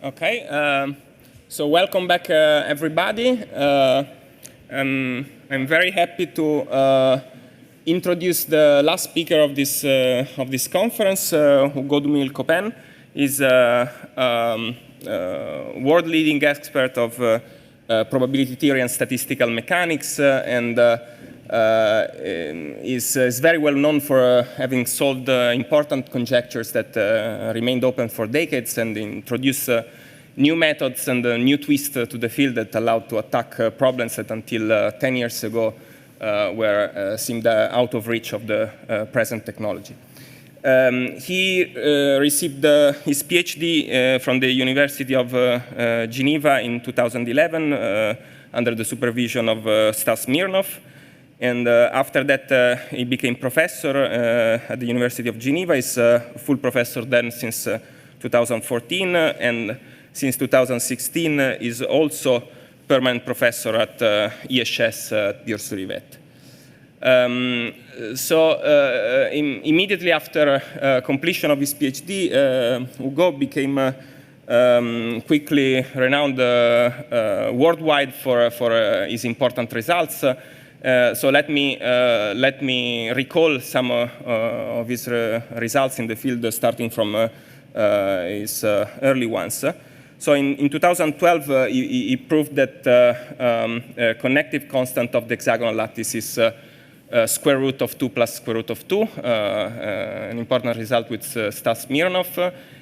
Okay, so welcome back, everybody. I'm very happy to introduce the last speaker of this conference, Hugo Duminil Copin. He's a world-leading expert of probability theory and statistical mechanics, and is very well known for having solved important conjectures that remained open for decades and introduced new methods and a new twist to the field that allowed to attack problems that until 10 years ago seemed out of reach of the present technology. He received his PhD from the University of Geneva in 2011 under the supervision of Stas Smirnov. And after that, he became professor at the University of Geneva. He's a full professor then since 2014, and since 2016 is also permanent professor at EHS at Pure-sur-Yvette. Immediately after completion of his PhD, Hugo became quickly renowned worldwide for his important results. So let me recall some of his results in the field, starting from his early ones. So in 2012, he proved that connective constant of the hexagonal lattice is square root of 2 plus square root of 2, an important result with Stas Smirnov.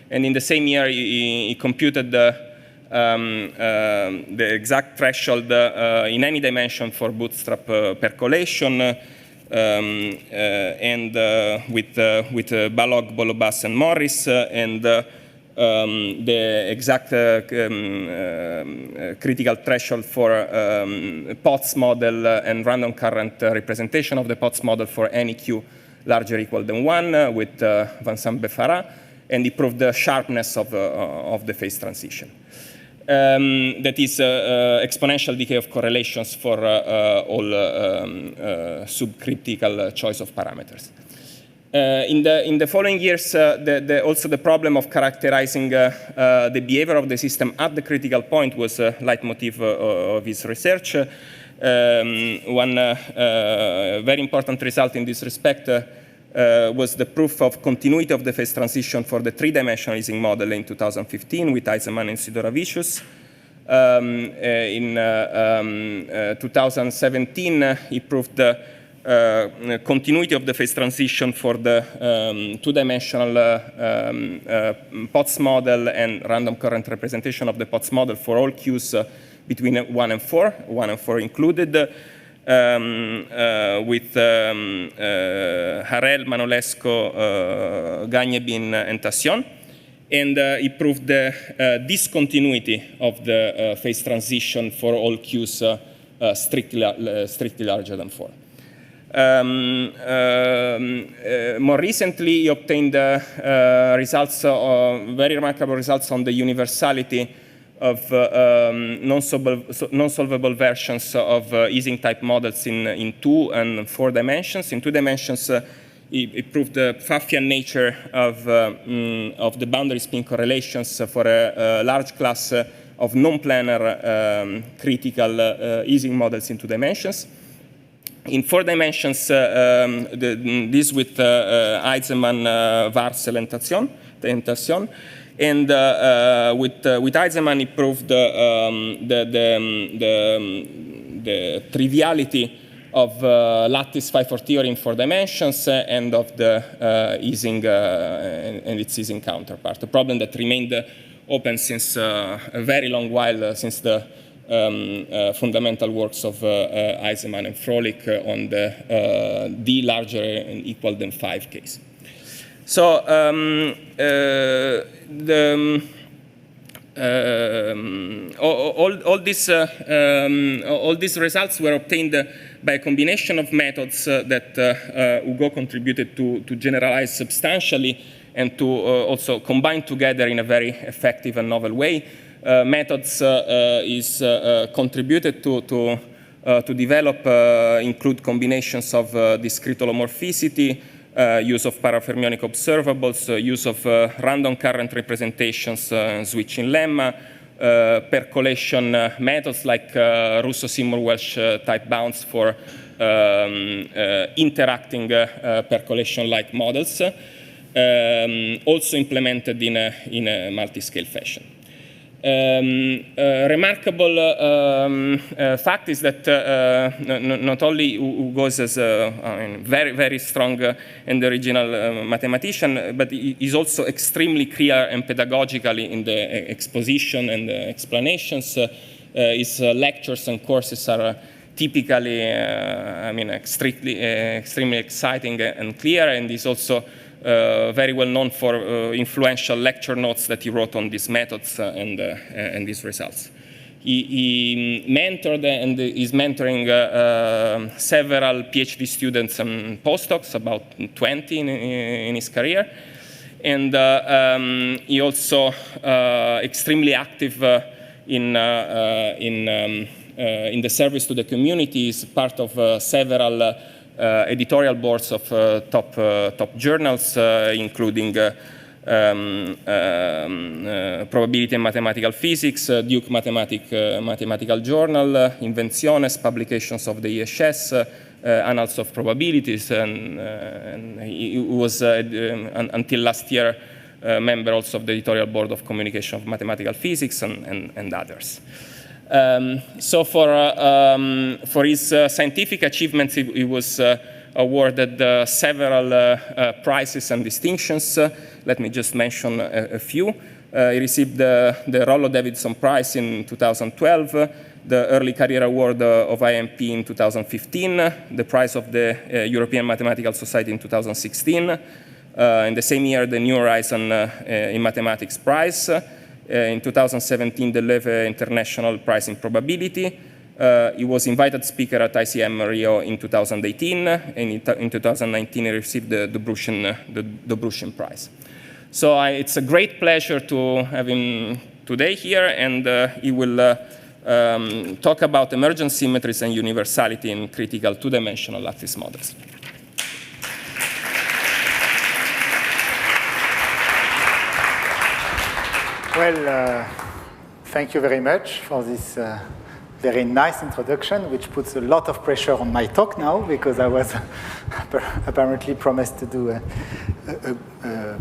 And in the same year, he computed the exact threshold in any dimension for bootstrap percolation, and with Balog, Bolobas, and Morris, and the exact critical threshold for Potts model and random current representation of the Potts model for any Q larger or equal than 1 with Vincent Beffara, and he proved the sharpness of the phase transition. That is exponential decay of correlations for all subcritical choice of parameters. In the following years, also the problem of characterizing the behavior of the system at the critical point was a leitmotif of his research. One very important result in this respect was the proof of continuity of the phase transition for the three-dimensional Ising model in 2015 with Eisenman and Sidoravicius. In 2017, he proved the continuity of the phase transition for the two-dimensional Potts model and random current representation of the Potts model for all Qs between 1 and 4, 1 and 4 included, with Harel, Manolesco, Gagnebin, and Tassion. And he proved the discontinuity of the phase transition for all Qs strictly larger than 4. More recently, he obtained results, very remarkable results on the universality of non-solvable versions of Ising-type models in 2 and 4 dimensions. In 2 dimensions, he proved the Pfaffian nature of the boundary spin correlations for a large class of non-planar critical Ising models in 2 dimensions. In 4 dimensions, this with Eisenman, Varcel, and Tassion. And with Eisenman, he proved the triviality of lattice phi 4 theory in 4 dimensions and of the Ising and its Ising counterpart, a problem that remained open since a very long while, since the fundamental works of Eisenman and Froelich on the D larger and equal than 5 case. So all these results were obtained by a combination of methods that Hugo contributed to generalize substantially and to also combine together in a very effective and novel way. Methods is contributed to develop include combinations of discrete holomorphicity, use of parafermionic observables, use of random current representations, switching lemma, percolation methods like Russo-Seymour-Welsh type bounds for interacting percolation-like models, also implemented in a multi-scale fashion. Remarkable fact is that not only Hugo is a very, very strong and original mathematician, but he is also extremely clear and pedagogically in the exposition and the explanations. His lectures and courses are typically, extremely exciting and clear, and he's also very well known for influential lecture notes that he wrote on these methods and these results. He mentored and is mentoring several PhD students and postdocs, about 20 in his career. And he also extremely active in the service to the community. He's part of several editorial boards of top journals, including Probability and Mathematical Physics, Duke Mathematical Journal, Invenciones, publications of the ESS, Annals of Probabilities, and he was, until last year, a member also of the editorial board of Communication of Mathematical Physics and others. So for his scientific achievements, he was awarded several prizes and distinctions. Let me just mention a few. He received the Rollo Davidson Prize in 2012, the Early Career Award of ICMP in 2015, the prize of the European Mathematical Society in 2016. In the same year, the New Horizon in Mathematics Prize. In 2017, the Leve International Prize in Probability. He was invited speaker at ICM Rio in 2018, and in 2019 he received the Brushin Prize. So it's a great pleasure to have him today here, and he will talk about emergent symmetries and universality in critical two-dimensional lattice models. Well, thank you very much for this very nice introduction, which puts a lot of pressure on my talk now, because I was apparently promised to do a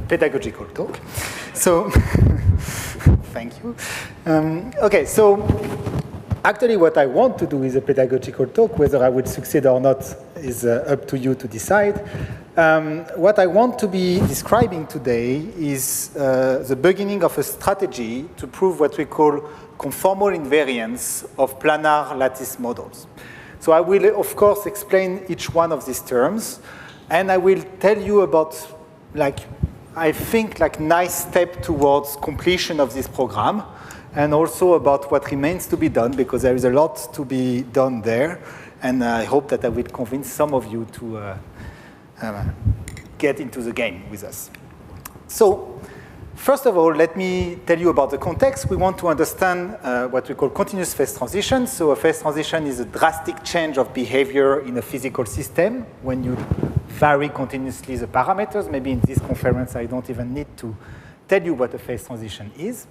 pedagogical talk. So, thank you. Okay, so actually what I want to do is a pedagogical talk. Whether I would succeed or not is up to you to decide. What I want to be describing today is the beginning of a strategy to prove what we call conformal invariance of planar lattice models. So I will, of course, explain each one of these terms, and I will tell you about, I think, nice step towards completion of this program, and also about what remains to be done, because there is a lot to be done there, and I hope that I will convince some of you to get into the game with us. So, first of all, let me tell you about the context. We want to understand what we call continuous phase transition. So a phase transition is a drastic change of behavior in a physical system when you vary continuously the parameters. Maybe in this conference, I don't even need to tell you what a phase transition is.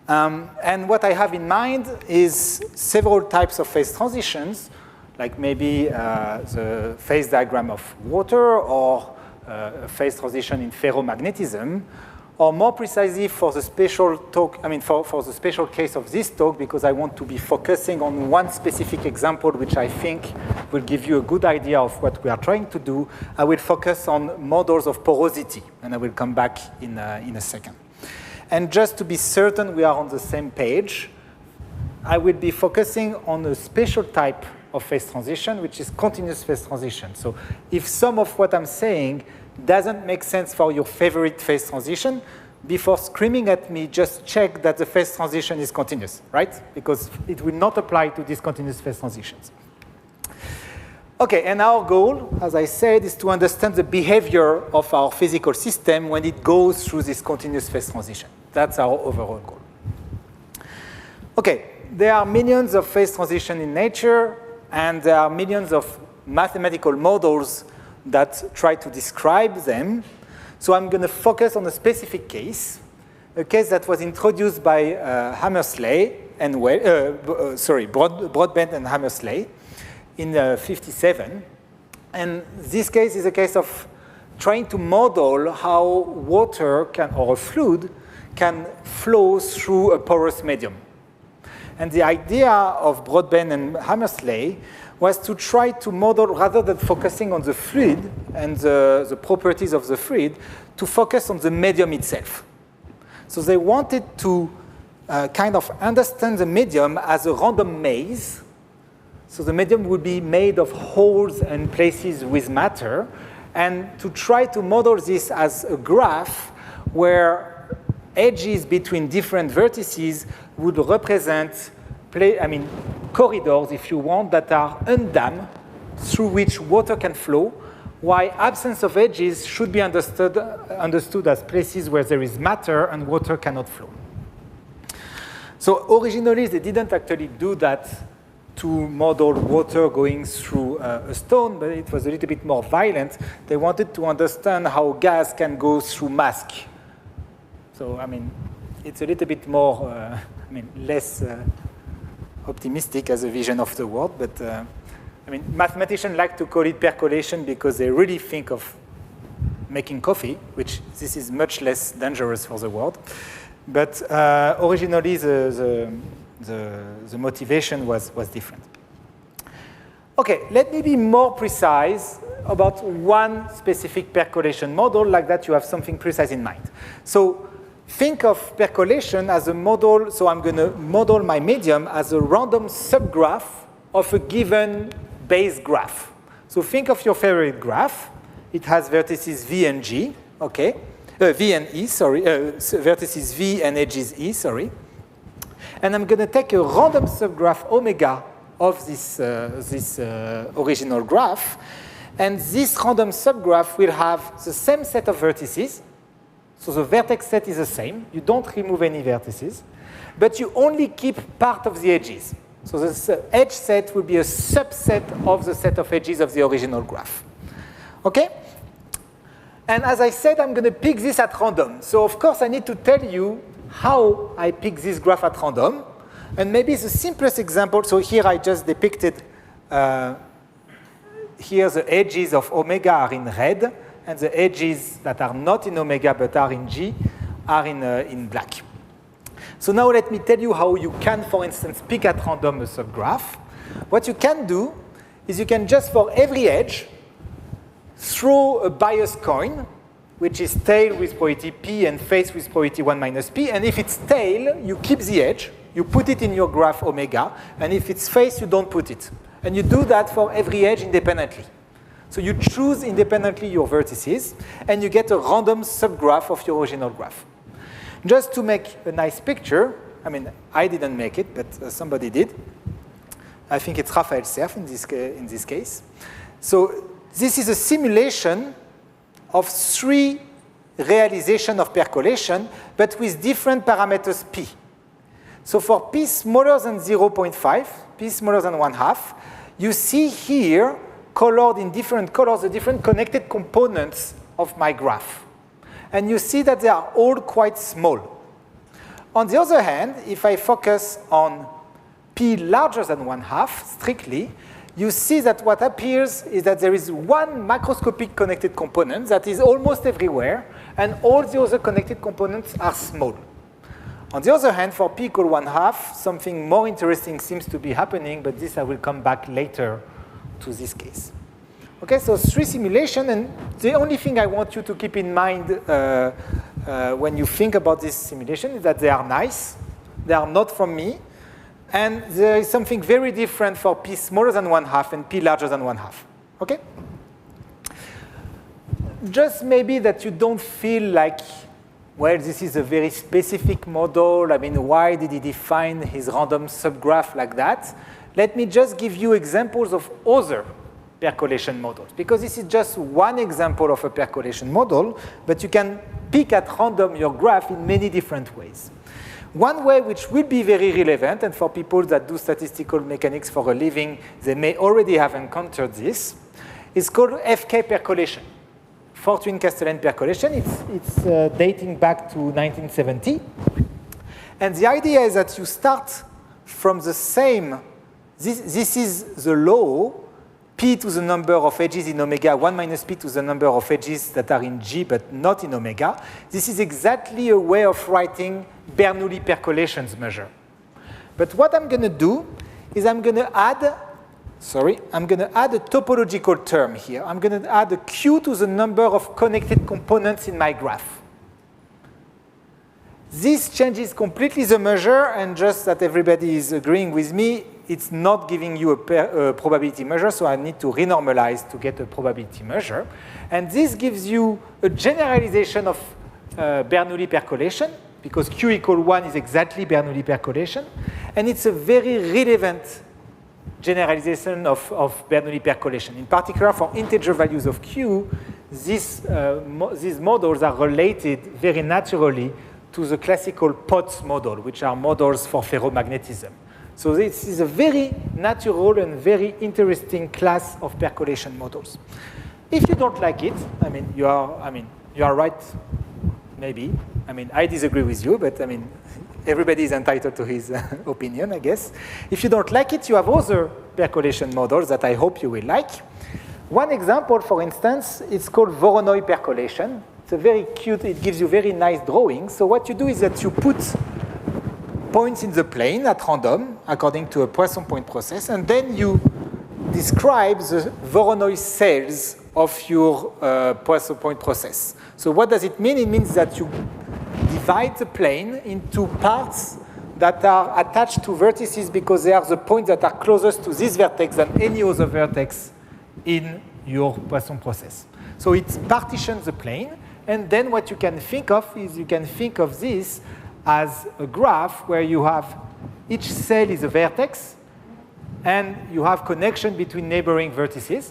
And what I have in mind is several types of phase transitions, like maybe the phase diagram of water, or a phase transition in ferromagnetism, or more precisely for the special talk, for the special case of this talk, because I want to be focusing on one specific example, which I think will give you a good idea of what we are trying to do. I will focus on models of porosity, and I will come back in a second. And just to be certain we are on the same page, I will be focusing on a special type of phase transition, which is continuous phase transition. So if some of what I'm saying doesn't make sense for your favorite phase transition, before screaming at me, just check that the phase transition is continuous, right? Because it will not apply to discontinuous phase transitions. Okay, and our goal, as I said, is to understand the behavior of our physical system when it goes through this continuous phase transition. That's our overall goal. Okay, there are millions of phase transitions in nature, and there are millions of mathematical models that try to describe them. So I'm going to focus on a specific case, a case that was introduced by Hammersley and Broadbent and Hammersley in 1957. And this case is a case of trying to model how water or a fluid can flow through a porous medium. And the idea of Broadbent and Hammersley was to try to model, rather than focusing on the fluid and the properties of the fluid, to focus on the medium itself. So they wanted to kind of understand the medium as a random maze. So the medium would be made of holes and places with matter, and to try to model this as a graph where edges between different vertices would represent corridors, if you want, that are undammed, through which water can flow, while absence of edges should be understood as places where there is matter and water cannot flow. So originally, they didn't actually do that to model water going through a stone, but it was a little bit more violent. They wanted to understand how gas can go through mass. So, it's a little bit more, less optimistic as a vision of the world, but mathematicians like to call it percolation because they really think of making coffee, which this is much less dangerous for the world. But originally, the motivation was different. Okay, let me be more precise about one specific percolation model, like that you have something precise in mind. So think of percolation as a model, so I'm going to model my medium as a random subgraph of a given base graph. So think of your favorite graph. It has vertices V and G, okay? V and E, sorry, vertices V and edges E, sorry. And I'm going to take a random subgraph omega of this original graph. And this random subgraph will have the same set of vertices. So the vertex set is the same. You don't remove any vertices. But you only keep part of the edges. So the edge set will be a subset of the set of edges of the original graph. Okay? And as I said, I'm going to pick this at random. So of course, I need to tell you how I pick this graph at random. And maybe the simplest example, so here I just depicted, here the edges of omega are in red, and the edges that are not in omega but are in G are in black. So now let me tell you how you can, for instance, pick at random a subgraph. What you can do is you can just, for every edge, throw a bias coin, which is tail with probability P and face with probability 1 minus P. And if it's tail, you keep the edge. You put it in your graph omega. And if it's face, you don't put it. And you do that for every edge independently. So you choose independently your vertices, and you get a random subgraph of your original graph. Just to make a nice picture, I didn't make it, but somebody did. I think it's Raphael Cerf in this case. So this is a simulation of 3 realizations of percolation, but with different parameters P. So for P smaller than 0.5, P smaller than 1/2, you see here, colored in different colors, the different connected components of my graph. And you see that they are all quite small. On the other hand, if I focus on P larger than 1/2, strictly, you see that what appears is that there is one macroscopic connected component that is almost everywhere, and all the other connected components are small. On the other hand, for P equal 1/2, something more interesting seems to be happening, but this I will come back later to this case. Okay, so 3 simulations, and the only thing I want you to keep in mind when you think about this simulation is that they are nice, they are not from me, and there is something very different for P smaller than 1/2 and P larger than 1/2. Okay? Just maybe that you don't feel like, well, this is a very specific model. Why did he define his random subgraph like that? Let me just give you examples of other percolation models, because this is just one example of a percolation model, but you can pick at random your graph in many different ways. One way which will be very relevant, and for people that do statistical mechanics for a living, they may already have encountered this, is called FK percolation, Fortuyn-Castellan percolation. It's dating back to 1970. And the idea is that you start from the same, this is the law, p to the number of edges in omega, 1 minus p to the number of edges that are in G but not in omega. This is exactly a way of writing Bernoulli percolations measure. But what I'm going to do is I'm going to add a topological term here. I'm going to add a Q to the number of connected components in my graph. This changes completely the measure, and just that everybody is agreeing with me, it's not giving you a probability measure, so I need to renormalize to get a probability measure. And this gives you a generalization of Bernoulli percolation, because Q equal 1 is exactly Bernoulli percolation, and it's a very relevant generalization of Bernoulli percolation. In particular, for integer values of Q, these models are related very naturally to the classical Potts model, which are models for ferromagnetism. So this is a very natural and very interesting class of percolation models. If you don't like it, you are right, maybe. I disagree with you, but everybody is entitled to his opinion, I guess. If you don't like it, you have other percolation models that I hope you will like. One example, for instance, it's called Voronoi percolation. It's a very cute, it gives you very nice drawings. So what you do is that you put points in the plane at random, according to a Poisson point process, and then you describe the Voronoi cells of your Poisson point process. So what does it mean? It means that you divide the plane into parts that are attached to vertices because they are the points that are closest to this vertex than any other vertex in your Poisson process. So it partitions the plane, and then what you can think of is you can think of this as a graph where you have each cell is a vertex, and you have connection between neighboring vertices,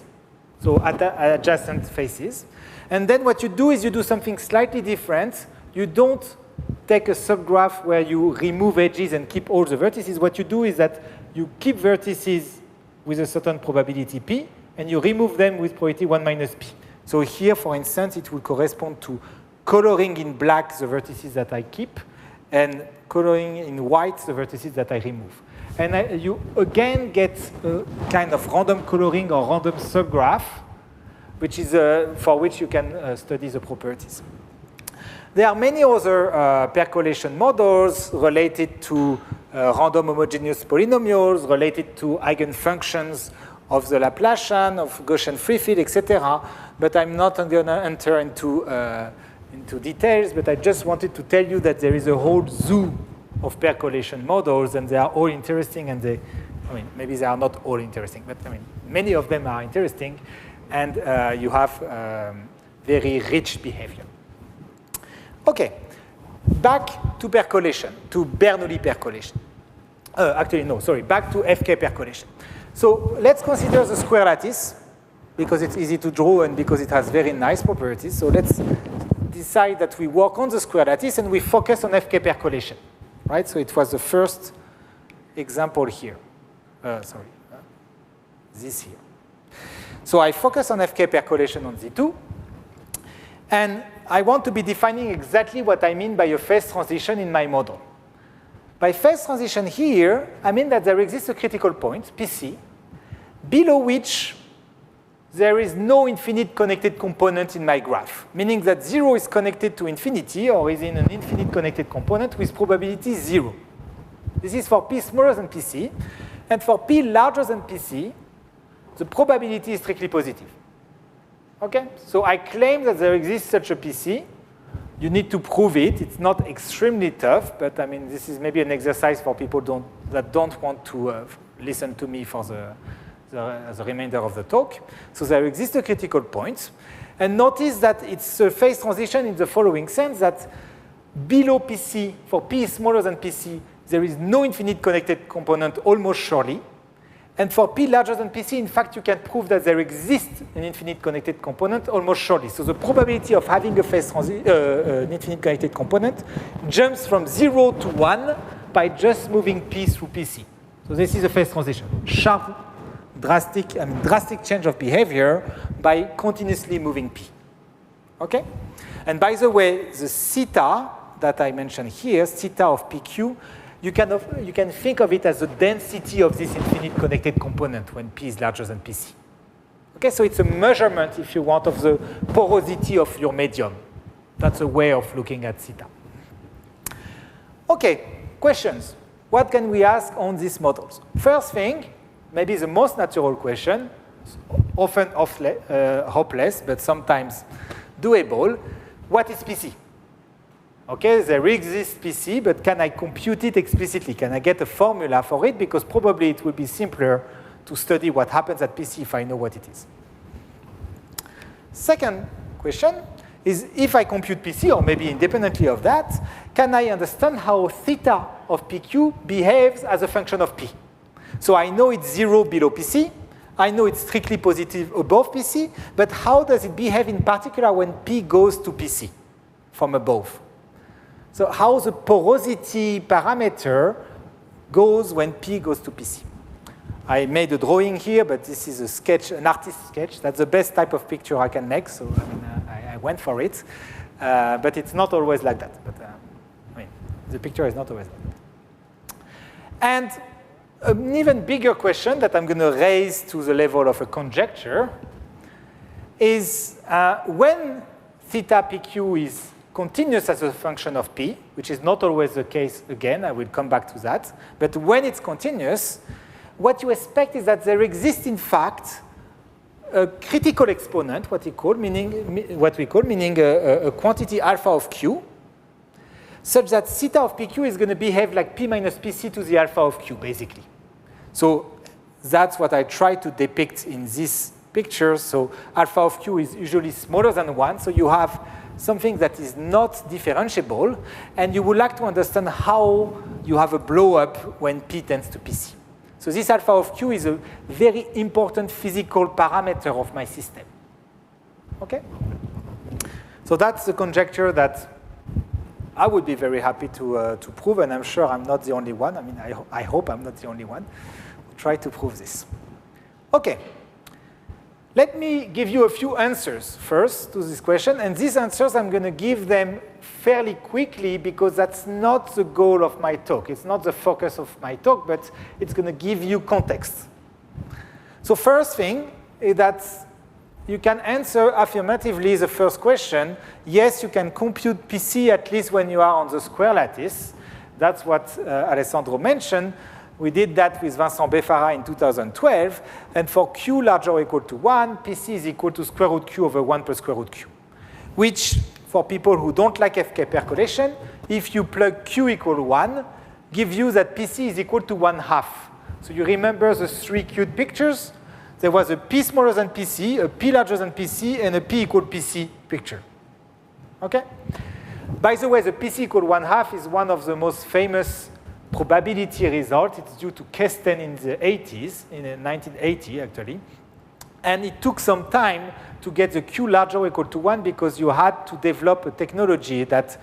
so adjacent faces. And then what you do is you do something slightly different. You don't take a subgraph where you remove edges and keep all the vertices. What you do is that you keep vertices with a certain probability p, and you remove them with probability 1 minus p. So here, for instance, it will correspond to coloring in black the vertices that I keep, and coloring in white the vertices that I remove. And you again get a kind of random coloring or random subgraph, which is for which you can study the properties. There are many other percolation models related to random homogeneous polynomials, related to eigenfunctions of the Laplacian, of Gaussian free field, etc. But I'm not going to enter into details, but I just wanted to tell you that there is a whole zoo of percolation models, and they are all interesting, and maybe they are not all interesting, but many of them are interesting, and you have very rich behavior. Okay, back to percolation, to Bernoulli percolation. Back to FK percolation. So let's consider the square lattice, because it's easy to draw and because it has very nice properties. So let's decide that we work on the square lattice and we focus on FK percolation, right? So it was the first example here. This here. So I focus on FK percolation on Z2, and I want to be defining exactly what I mean by a phase transition in my model. By phase transition here, I mean that there exists a critical point, PC, below which there is no infinite connected component in my graph, meaning that 0 is connected to infinity or is in an infinite connected component with probability 0. This is for P smaller than PC. And for P larger than PC, the probability is strictly positive. Okay? So I claim that there exists such a PC. You need to prove it. It's not extremely tough, but this is maybe an exercise for people that don't want to listen to me for the remainder of the talk. So there exists a critical point. And notice that it's a phase transition in the following sense, that below PC, for P smaller than PC, there is no infinite connected component almost surely. And for P larger than PC, in fact, you can prove that there exists an infinite connected component almost surely. So the probability of having a phase an infinite connected component jumps from 0 to 1 by just moving P through PC. So this is a phase transition. Sharp drastic change of behavior by continuously moving P. Okay? And by the way, the theta that I mentioned here, theta of PQ, you can think of it as the density of this infinite connected component when P is larger than PC. Okay, so it's a measurement, if you want, of the porosity of your medium. That's a way of looking at theta. Okay, questions. What can we ask on these models? First thing, maybe the most natural question, often hopeless, but sometimes doable, what is PC? Okay, there exists PC, but can I compute it explicitly? Can I get a formula for it? Because probably it will be simpler to study what happens at PC if I know what it is. Second question is, if I compute PC, or maybe independently of that, can I understand how theta of PQ behaves as a function of P? So I know it's 0 below PC. I know it's strictly positive above PC. But how does it behave in particular when P goes to PC from above? So how the porosity parameter goes when P goes to PC. I made a drawing here, but this is a sketch, an artist sketch. That's the best type of picture I can make, so I went for it. But it's not always like that. But the picture is not always like that. And an even bigger question that I'm going to raise to the level of a conjecture is when theta PQ is continuous as a function of P, which is not always the case again, I will come back to that, but when it's continuous, what you expect is that there exists, in fact, a critical exponent, what we call, meaning a quantity alpha of Q, such that theta of PQ is going to behave like P minus PC to the alpha of Q, basically. So that's what I try to depict in this picture. So alpha of Q is usually smaller than 1, so you have something that is not differentiable, and you would like to understand how you have a blow-up when P tends to PC. So this alpha of Q is a very important physical parameter of my system. Okay? So that's the conjecture that I would be very happy to prove, and I'm sure I'm not the only one. I mean, I hope I'm not the only one. I'll try to prove this. Okay. Let me give you a few answers first to this question, and these answers I'm going to give them fairly quickly because that's not the goal of my talk. It's not the focus of my talk, but it's going to give you context. So first thing is that you can answer affirmatively the first question. Yes, you can compute PC at least when you are on the square lattice. That's what Alessandro mentioned. We did that with Vincent Beffara in 2012. And for Q larger or equal to 1, PC is equal to square root Q over 1 plus square root Q, which, for people who don't like FK percolation, if you plug Q equal 1, gives you that PC is equal to 1/2. So you remember the 3 cute pictures? There was a P smaller than PC, a P larger than PC, and a P equal PC picture. Okay? By the way, the PC equal 1/2 is one of the most famous probability results. It's due to Kesten in the 80s, in 1980 actually. And it took some time to get the Q larger or equal to 1 because you had to develop a technology that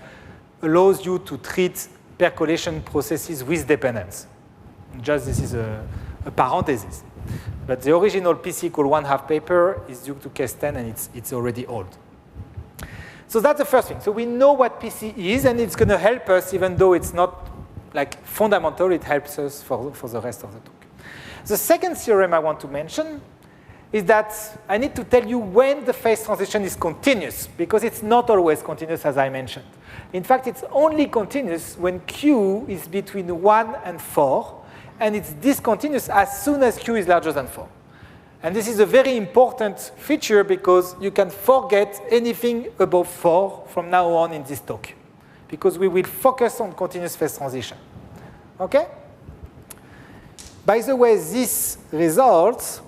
allows you to treat percolation processes with dependence. Just this is a parenthesis. But the original PC equal 1/2 paper is due to Kesten, and it's already old. So that's the first thing. So we know what PC is, and it's going to help us, even though it's not like fundamental, it helps us for the rest of the talk. The second theorem I want to mention is that I need to tell you when the phase transition is continuous, because it's not always continuous, as I mentioned. In fact, it's only continuous when Q is between 1 and 4, and it's discontinuous as soon as Q is larger than 4. And this is a very important feature because you can forget anything above 4 from now on in this talk, because we will focus on continuous phase transition. Okay? By the way, this results,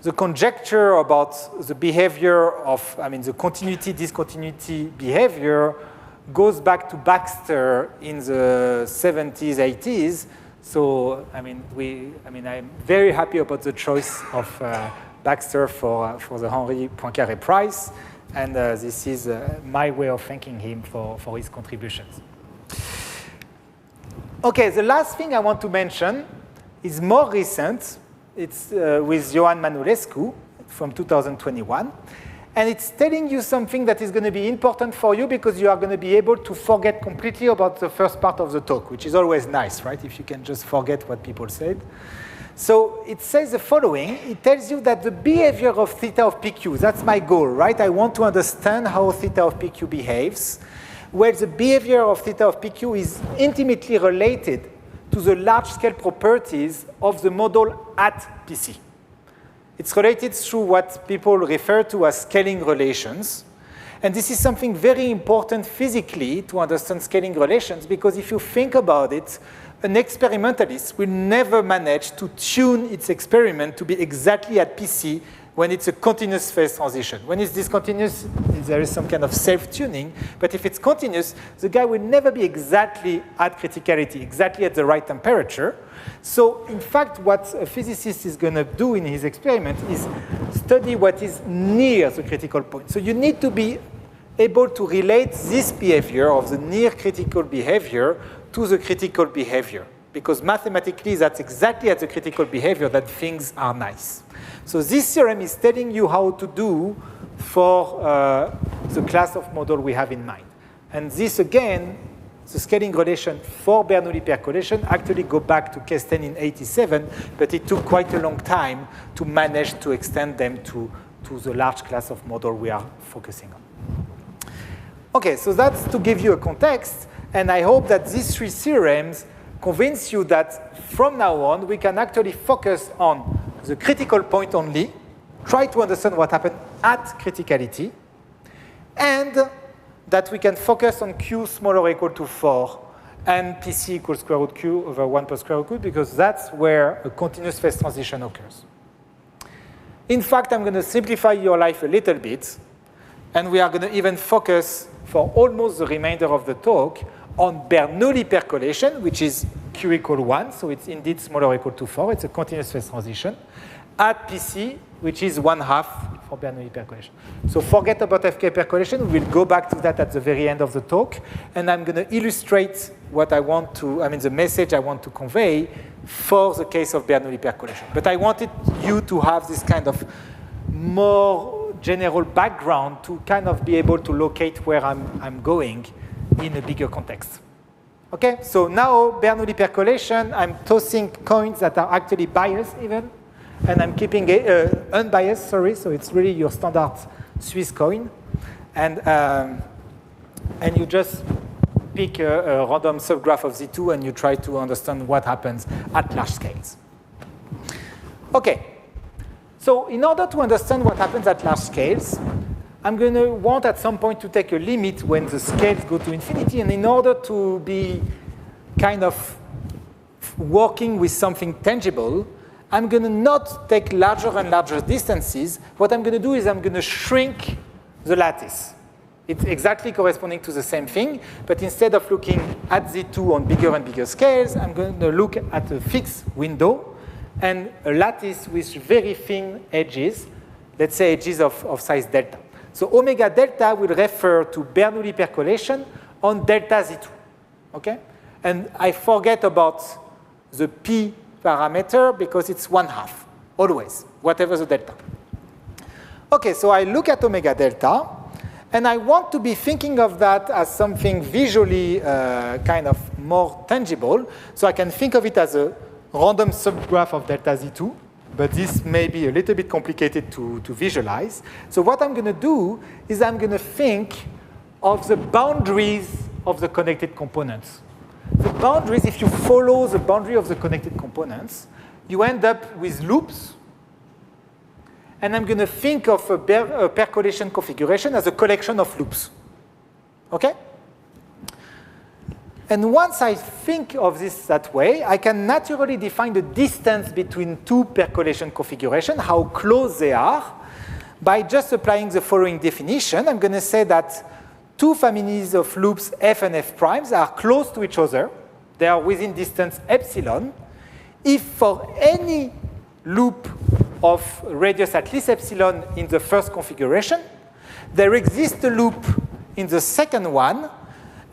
the conjecture about the behavior of, the continuity-discontinuity behavior goes back to Baxter in the 70s, 80s. So, I'm very happy about the choice of Baxter for the Henri Poincaré Prize. And this is my way of thanking him for his contributions. Okay, the last thing I want to mention is more recent. It's with Ioan Manulescu from 2021. And it's telling you something that is going to be important for you because you are going to be able to forget completely about the first part of the talk, which is always nice, right? If you can just forget what people said. So it says the following. It tells you that the behavior of theta of PQ, that's my goal, right? I want to understand how theta of PQ behaves. Well, the behavior of theta of PQ is intimately related to the large-scale properties of the model at PC. It's related through what people refer to as scaling relations. And this is something very important physically to understand scaling relations, because if you think about it, an experimentalist will never manage to tune its experiment to be exactly at PC when it's a continuous phase transition. When it's discontinuous, there is some kind of self-tuning. But if it's continuous, the guy will never be exactly at criticality, exactly at the right temperature. So in fact, what a physicist is going to do in his experiment is study what is near the critical point. So you need to be able to relate this behavior of the near critical behavior to the critical behavior, because mathematically that's exactly at the critical behavior that things are nice. So this theorem is telling you how to do for the class of model we have in mind. And this again, the scaling relation for Bernoulli percolation actually go back to Kesten in 87, but it took quite a long time to manage to extend them to the large class of model we are focusing on. Okay, so that's to give you a context, and I hope that these three theorems convince you that from now on we can actually focus on the critical point only, try to understand what happened at criticality, and that we can focus on Q smaller or equal to 4 and PC equals square root Q over 1 plus square root Q, because that's where a continuous phase transition occurs. In fact, I'm going to simplify your life a little bit, and we are going to even focus for almost the remainder of the talk on Bernoulli percolation, which is Q equal 1, so it's indeed smaller or equal to 4. It's a continuous phase transition at PC, which is 1/2 for Bernoulli percolation. So forget about FK percolation. We'll go back to that at the very end of the talk, and I'm going to illustrate what I want to, the message I want to convey for the case of Bernoulli percolation. But I wanted you to have this kind of more general background to kind of be able to locate where I'm going in a bigger context. Okay, so now Bernoulli percolation, I'm tossing coins that are actually biased even, and I'm keeping unbiased, sorry, so it's really your standard Swiss coin. And you just pick a random subgraph of Z2 and you try to understand what happens at large scales. Okay. So in order to understand what happens at large scales, I'm going to want at some point to take a limit when the scales go to infinity. And in order to be kind of working with something tangible, I'm going to not take larger and larger distances. What I'm going to do is I'm going to shrink the lattice. It's exactly corresponding to the same thing, but instead of looking at Z2 on bigger and bigger scales, I'm going to look at a fixed window and a lattice with very thin edges, let's say edges of size delta. So omega delta will refer to Bernoulli percolation on delta Z2, okay? And I forget about the P parameter because it's 1/2, always, whatever the delta. Okay, so I look at omega delta, and I want to be thinking of that as something visually kind of more tangible, so I can think of it as a random subgraph of delta Z2, but this may be a little bit complicated to visualize. So what I'm going to do is I'm going to think of the boundaries of the connected components. The boundaries, if you follow the boundary of the connected components, you end up with loops. And I'm going to think of a percolation configuration as a collection of loops. Okay? And once I think of this that way, I can naturally define the distance between two percolation configurations, how close they are, by just applying the following definition. I'm going to say that two families of loops f and f primes are close to each other. They are within distance epsilon. If for any loop of radius at least epsilon in the first configuration, there exists a loop in the second one,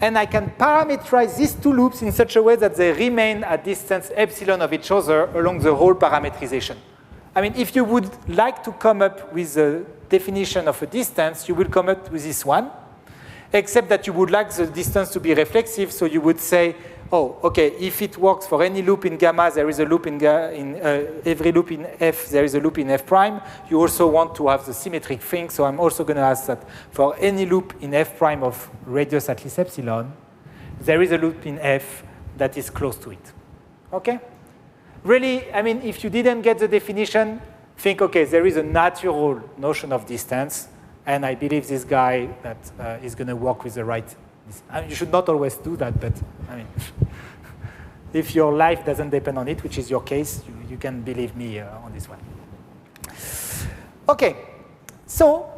and I can parameterize these two loops in such a way that they remain at distance epsilon of each other along the whole parametrization. I mean, if you would like to come up with a definition of a distance, you will come up with this one, except that you would like the distance to be reflexive, so you would say, oh, okay, if it works for any loop in gamma, there is a loop in every loop in F, there is a loop in F prime. You also want to have the symmetric thing, so I'm also going to ask that for any loop in F prime of radius at least epsilon, there is a loop in F that is close to it. Okay? Really, I mean, if you didn't get the definition, think, okay, there is a natural notion of distance, and I believe this guy that is going to work with the right. I mean, you should not always do that, but I mean, if your life doesn't depend on it, which is your case, you can believe me on this one. Okay, so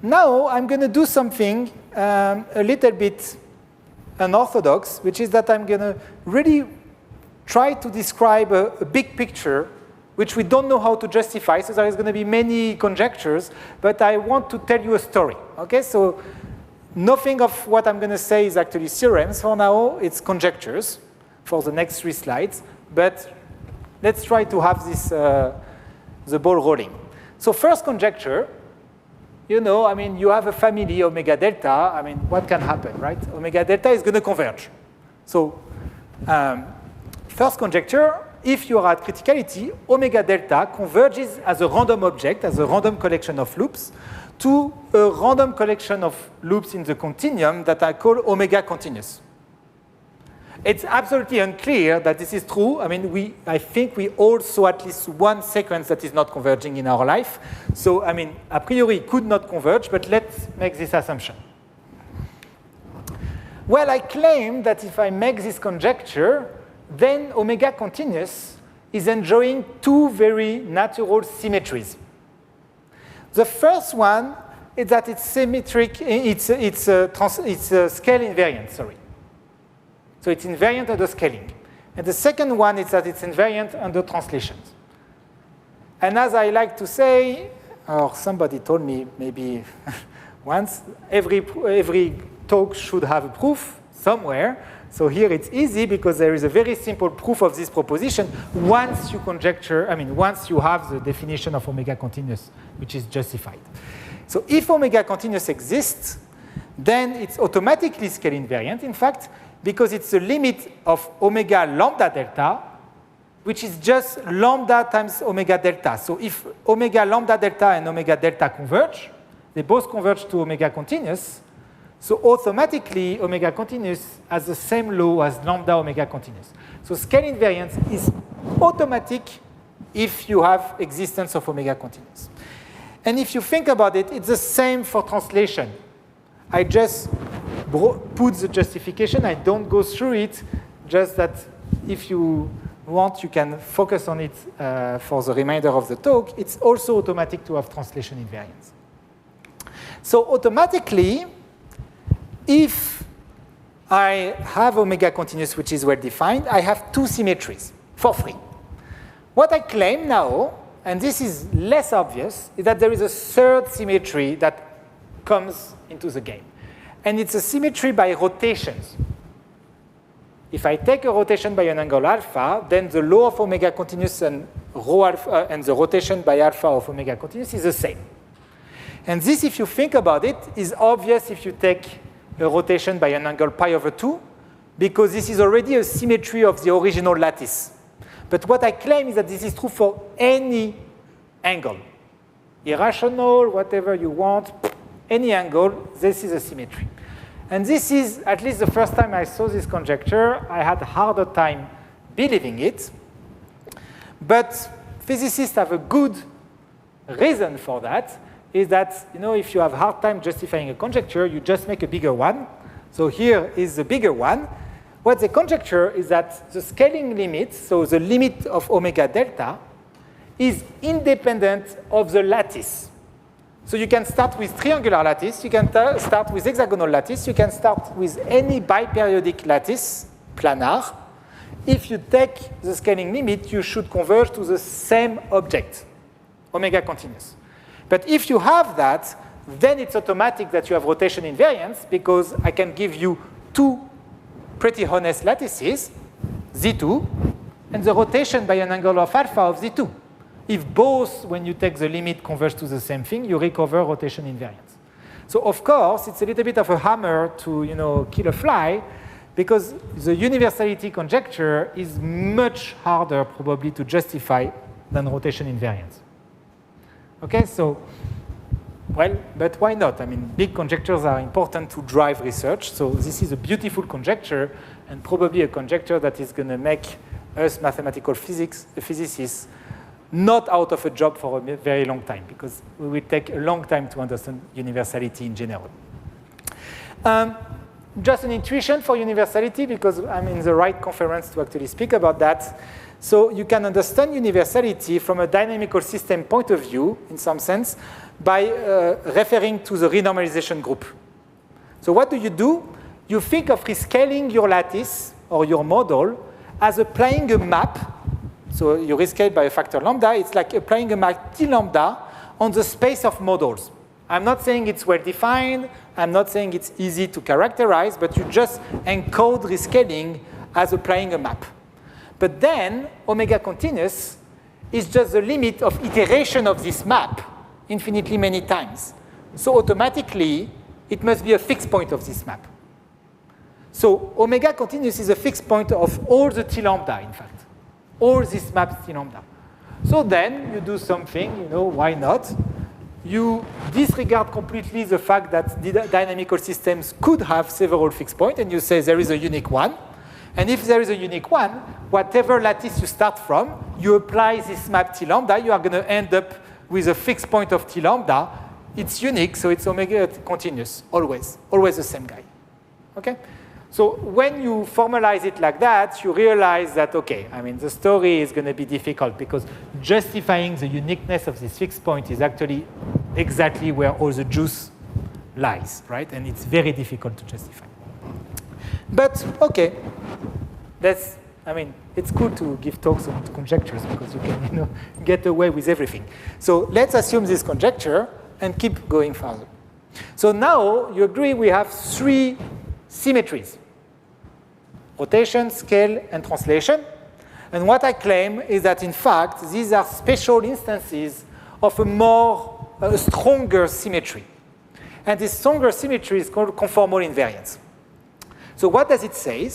now I'm going to do something a little bit unorthodox, which is that I'm going to really try to describe a big picture which we don't know how to justify, so there is going to be many conjectures, but I want to tell you a story. Okay, so nothing of what I'm going to say is actually theorems for now. It's conjectures for the next 3 slides, but let's try to have this, the ball rolling. So first conjecture, you know, I mean, you have a family omega delta. I mean, what can happen, right? Omega delta is going to converge. So first conjecture, if you are at criticality, omega delta converges as a random object, as a random collection of loops, to a random collection of loops in the continuum that I call omega continuous. It's absolutely unclear that this is true. I mean, I think we all saw at least one sequence that is not converging in our life. So, I mean, a priori, it could not converge, but let's make this assumption. Well, I claim that if I make this conjecture, then omega continuous is enjoying 2 very natural symmetries. The first one is that it's symmetric, it's a scale invariant, sorry. So it's invariant under scaling. And the second one is that it's invariant under translations. And as I like to say, or somebody told me maybe once, every talk should have a proof somewhere. So here it's easy because there is a very simple proof of this proposition once you conjecture, I mean, once you have the definition of omega continuous, which is justified. So if omega continuous exists, then it's automatically scale invariant, in fact, because it's the limit of omega lambda delta, which is just lambda times omega delta. So if omega lambda delta and omega delta converge, they both converge to omega continuous. So automatically, omega continuous has the same law as lambda omega continuous. So scale invariance is automatic if you have existence of omega continuous. And if you think about it, it's the same for translation. I just put the justification. I don't go through it, just that if you want, you can focus on it for the remainder of the talk. It's also automatic to have translation invariance. So automatically, if I have omega continuous, which is well defined, I have 2 symmetries for free. What I claim now, and this is less obvious, is that there is a third symmetry that comes into the game. And it's a symmetry by rotations. If I take a rotation by an angle alpha, then the law of omega continuous and rho alpha and the rotation by alpha of omega continuous is the same. And this, if you think about it, is obvious if you take a rotation by an angle pi over 2, because this is already a symmetry of the original lattice. But what I claim is that this is true for any angle. Irrational, whatever you want, any angle, this is a symmetry. And this is, at least the first time I saw this conjecture, I had a harder time believing it. But physicists have a good reason for that, is that, you know, if you have a hard time justifying a conjecture, you just make a bigger one. So here is the bigger one. What the conjecture is that the scaling limit, so the limit of omega delta, is independent of the lattice. So you can start with triangular lattice, you can start with hexagonal lattice, you can start with any biperiodic lattice, planar. If you take the scaling limit, you should converge to the same object, omega continuous. But if you have that, then it's automatic that you have rotation invariance, because I can give you 2 pretty honest lattices, Z2, and the rotation by an angle of alpha of Z2. if both, when you take the limit, converge to the same thing, you recover rotation invariance. So of course, it's a little bit of a hammer to kill a fly, because the universality conjecture is much harder probably to justify than rotation invariance. Okay, so, well, but why not? I mean, big conjectures are important to drive research, so this is a beautiful conjecture, and probably a conjecture that is going to make us mathematical physicists not out of a job for a very long time, because we will take a long time to understand universality in general. Just an intuition for universality, because I'm in the right conference to actually speak about that. So you can understand universality from a dynamical system point of view, in some sense, by referring to the renormalization group. So what do? You think of rescaling your lattice or your model as applying a map. So you rescale by a factor lambda. It's like applying a map T lambda on the space of models. I'm not saying it's well-defined. I'm not saying it's easy to characterize, but you just encode rescaling as applying a map. But then omega continuous is just the limit of iteration of this map infinitely many times. So automatically, it must be a fixed point of this map. So omega continuous is a fixed point of all the T lambda, in fact. All these maps T lambda. So then you do something, why not? You disregard completely the fact that dynamical systems could have several fixed points, and you say there is a unique one. And if there is a unique one, whatever lattice you start from, you apply this map T lambda, you are going to end up with a fixed point of T lambda. It's unique, so it's omega continuous, always the same guy. Okay? So when you formalize it like that, you realize that, okay, I mean, the story is going to be difficult, because justifying the uniqueness of this fixed point is actually exactly where all the juice lies, right? And it's very difficult to justify. But, okay, it's cool to give talks on conjectures, because you can get away with everything. So let's assume this conjecture and keep going further. So now you agree we have 3 symmetries: rotation, scale, and translation. And what I claim is that, in fact, these are special instances of a stronger symmetry. And this stronger symmetry is called conformal invariance. So what does it say?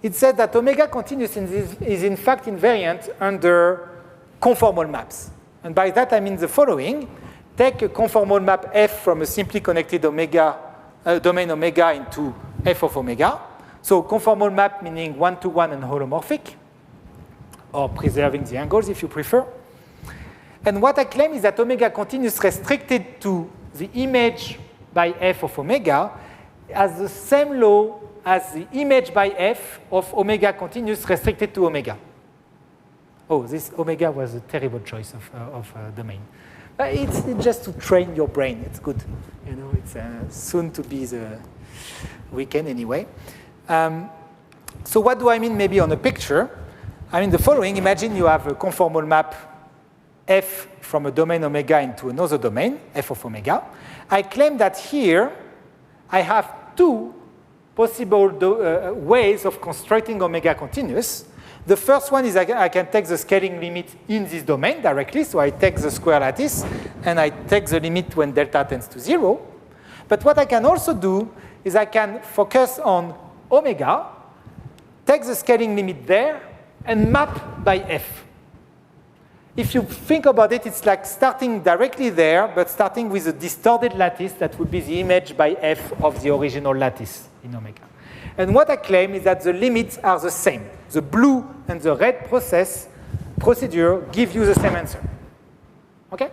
It says that omega continuous is in fact invariant under conformal maps. And by that I mean the following. Take a conformal map F from a simply connected domain omega into F of omega. So conformal map meaning one-to-one and holomorphic, or preserving the angles if you prefer. And what I claim is that omega continuous restricted to the image by F of omega has the same law as the image by F of omega continuous restricted to omega. Oh, this omega was a terrible choice of domain. But it's just to train your brain. It's good. It's soon to be the weekend anyway. So what do I mean maybe on a picture? I mean the following. Imagine you have a conformal map F from a domain omega into another domain, F of omega. I claim that here I have 2 possible ways of constructing omega continuous. The first one is I can take the scaling limit in this domain directly. So I take the square lattice, and I take the limit when delta tends to 0. But what I can also do is I can focus on omega, take the scaling limit there, and map by F. If you think about it, it's like starting directly there, but starting with a distorted lattice that would be the image by F of the original lattice in omega. And what I claim is that the limits are the same. The blue and the red procedure give you the same answer. Okay?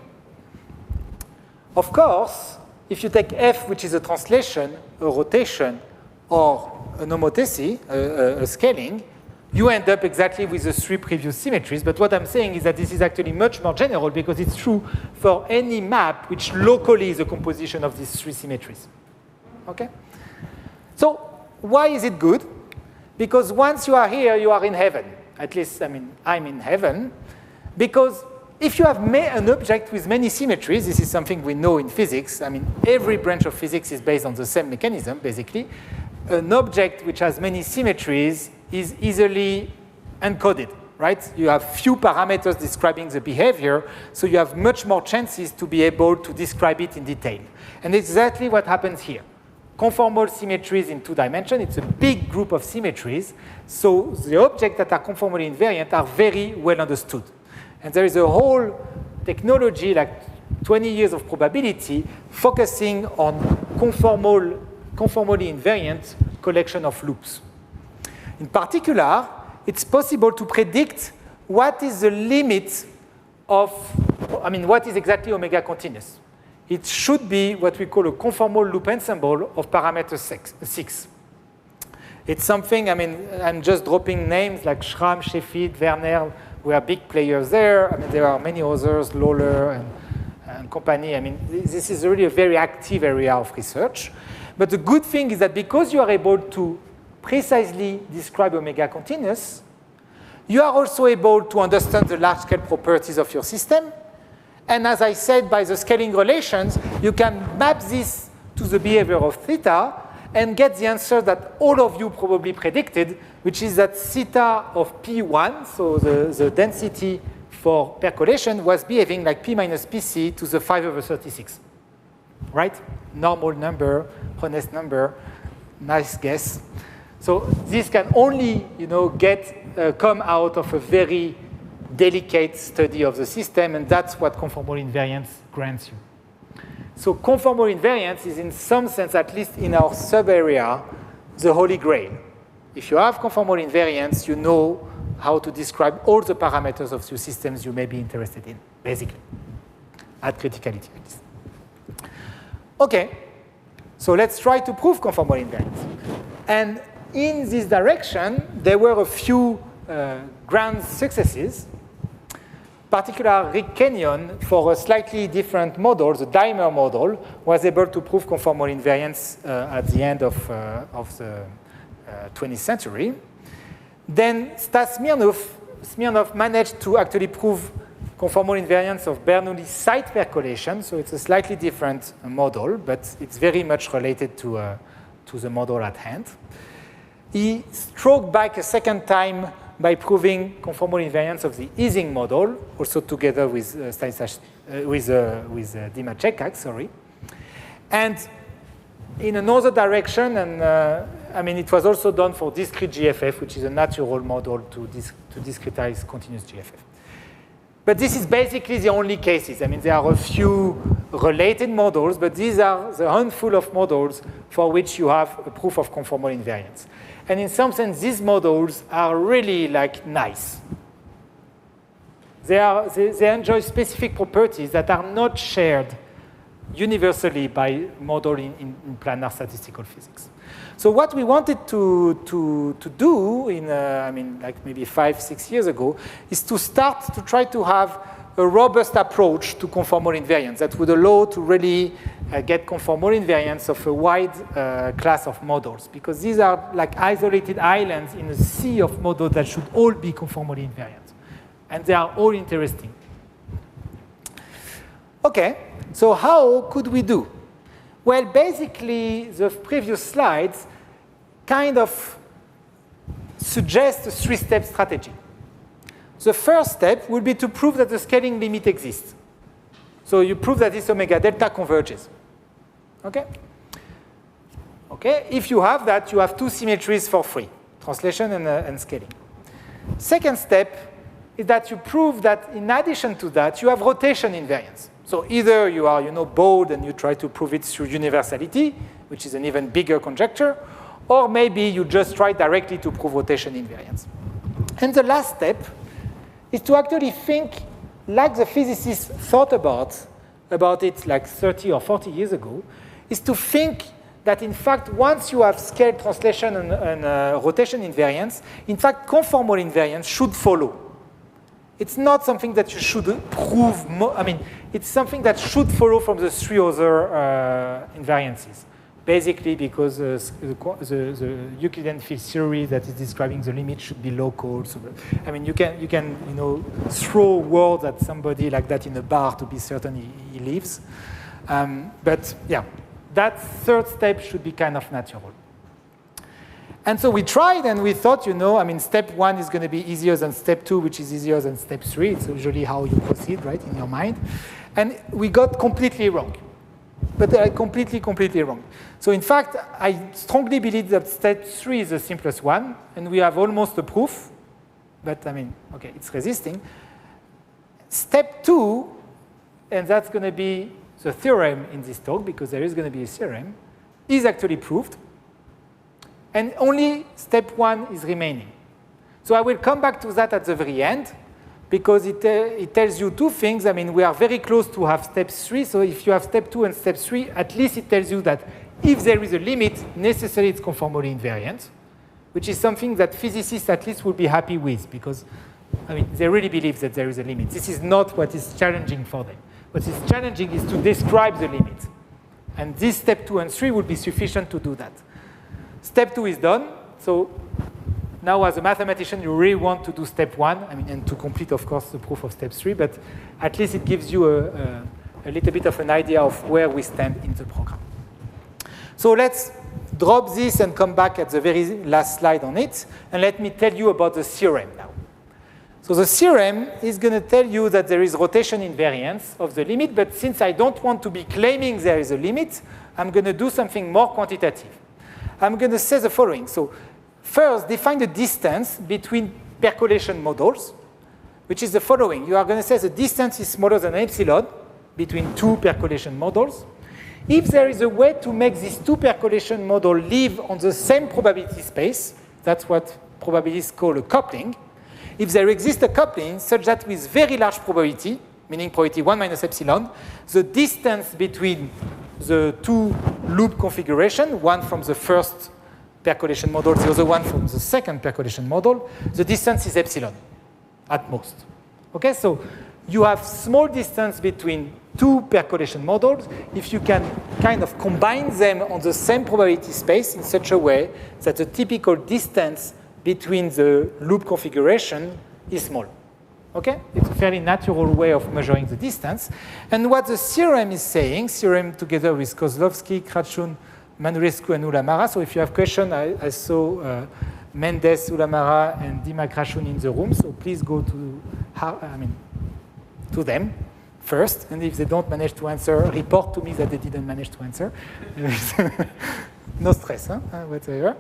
Of course, if you take F, which is a translation, a rotation, or an homothétie, a scaling, you end up exactly with the 3 previous symmetries. But what I'm saying is that this is actually much more general, because it's true for any map which locally is a composition of these 3 symmetries. Okay? So why is it good? Because once you are here, you are in heaven. At least, I'm in heaven. Because if you have an object with many symmetries, this is something we know in physics. Every branch of physics is based on the same mechanism, basically. An object which has many symmetries is easily encoded. right? You have few parameters describing the behavior, so you have much more chances to be able to describe it in detail. And exactly what happens here. Conformal symmetries in 2 dimensions, it's a big group of symmetries, so the objects that are conformally invariant are very well understood. And there is a whole technology, like 20 years of probability, focusing on conformally invariant collection of loops. In particular, it's possible to predict what is the limit of, what is exactly omega continuous. It should be what we call a conformal loop ensemble of parameter 6. It's something, I'm just dropping names like Schramm, Sheffield, Werner, we are big players there. There are many others, Lawler and company. This is really a very active area of research. But the good thing is that because you are able to precisely describe omega continuous, you are also able to understand the large-scale properties of your system. And as I said, by the scaling relations, you can map this to the behavior of theta and get the answer that all of you probably predicted, which is that theta of P1, so the density for percolation, was behaving like P minus PC to the 5/36, right? Normal number, honest number, nice guess. So this can only, come out of a very delicate study of the system, and that's what conformal invariance grants you. So conformal invariance is in some sense, at least in our sub-area, the holy grail. If you have conformal invariance, you know how to describe all the parameters of your systems you may be interested in, basically, at criticality. Okay, so let's try to prove conformal invariance. And in this direction, there were a few grand successes. Particularly, Rick Kenyon, for a slightly different model, the dimer model, was able to prove conformal invariance at the end of the 20th century. Then Stas Smirnov managed to actually prove conformal invariance of Bernoulli site percolation, so it's a slightly different model, but it's very much related to the model at hand. He stroked back a second time by proving conformal invariance of the Ising model, also together with Dima Čekák, sorry. And in another direction, and it was also done for discrete GFF, which is a natural model to discretize continuous GFF. But this is basically the only cases. There are a few related models, but these are the handful of models for which you have a proof of conformal invariance. And in some sense, these models are really nice. They enjoy specific properties that are not shared universally by model in planar statistical physics. So what we wanted to do in, maybe 5-6 years ago, is to start to try to have a robust approach to conformal invariance that would allow to really get conformal invariance of a wide class of models, because these are like isolated islands in a sea of models that should all be conformally invariant. And they are all interesting. Okay, so how could we do? Well, basically, the previous slides kind of suggest a 3-step strategy. The first step would be to prove that the scaling limit exists. So you prove that this omega delta converges. Okay? Okay, if you have that, you have 2 symmetries for free, translation and scaling. Second step is that you prove that in addition to that, you have rotation invariance. So either you are, bold and you try to prove it through universality, which is an even bigger conjecture, or maybe you just try directly to prove rotation invariance. And the last step is to actually think like the physicists thought about it like 30 or 40 years ago, is to think that in fact, once you have scaled translation and rotation invariance, in fact, conformal invariance should follow. It's not something that you should prove. It's something that should follow from the 3 other invariances. Basically, because the Euclidean field theory that is describing the limit should be local. So, you can throw words at somebody like that in a bar to be certain he leaves. But yeah, that third step should be kind of natural. And so we tried, and we thought, I mean, step 1 is going to be easier than step 2, which is easier than step 3. It's usually how you proceed, right, in your mind. And we got completely wrong. But completely wrong. So in fact, I strongly believe that step 3 is the simplest one, and we have almost a proof. But I mean, okay, it's resisting. Step 2, and that's going to be the theorem in this talk, because there is going to be a theorem, is actually proved. And only step 1 is remaining. So I will come back to that at the very end, because it tells you two things. I mean, we are very close to have step 3. So if you have step 2 and step 3, at least it tells you that if there is a limit, necessarily it's conformally invariant, which is something that physicists at least will be happy with, because I mean, they really believe that there is a limit. This is not what is challenging for them. What is challenging is to describe the limit. And this step 2 and 3 would be sufficient to do that. Step 2 is done. So now, as a mathematician, you really want to do step 1, I mean, and to complete, of course, the proof of step 3. But at least it gives you a little bit of an idea of where we stand in the program. So let's drop this and come back at the very last slide on it. And let me tell you about the theorem now. So the theorem is going to tell you that there is rotation invariance of the limit. But since I don't want to be claiming there is a limit, I'm going to do something more quantitative. I'm going to say the following. So first, define the distance between percolation models, which is the following. You are going to say the distance is smaller than epsilon between two percolation models. If there is a way to make these two percolation models live on the same probability space, that's what probabilists call a coupling. If there exists a coupling such that with very large probability, meaning probability 1 minus epsilon, the distance between the two loop configuration, one from the first percolation model, the other one from the second percolation model, the distance is epsilon at most. Okay, so you have small distance between two percolation models if you can kind of combine them on the same probability space in such a way that the typical distance between the loop configuration is small. Okay? It's a fairly natural way of measuring the distance. And what the theorem is saying, theorem together with Kozlowski, Krachun, Manurescu, and Ulamara. So if you have questions, I saw Mendes, Ulamara, and Dima Krachun in the room. So please go to them first. And if they don't manage to answer, report to me that they didn't manage to answer. No stress, huh? Whatever.